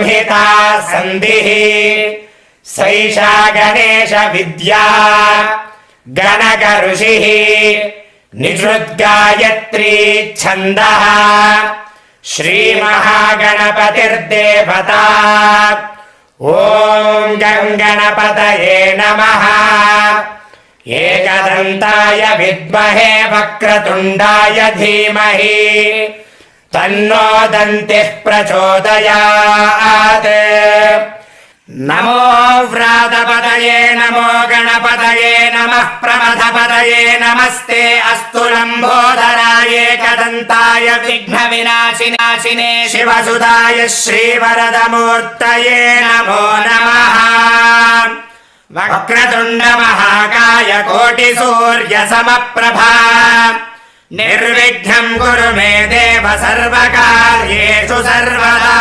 संहिता सन्धिः सैषा गणेश विद्या गणक ऋषिः निषृद्गायत्री छन्दः श्रीमहागणपतिर्देवता ॐ गणपतये नमः एकदन्ताय विद्महे वक्रतुण्डाय धीमहि तन्नो दन्तिः प्रचोदयात् नमो व्रातपतये नमो गणपतये नमः प्रमथपतये नमस्ते अस्तु लम्बोदराय एकदन्ताय विघ्नविनाशिने शिवसुताय श्रीवरदमूर्तये नमो नमः वक्रतुण्डमहाकाय कोटिसूर्यसमप्रभा निर्विघ्नं कुरु मे देव सर्वकार्येषु सर्वदा।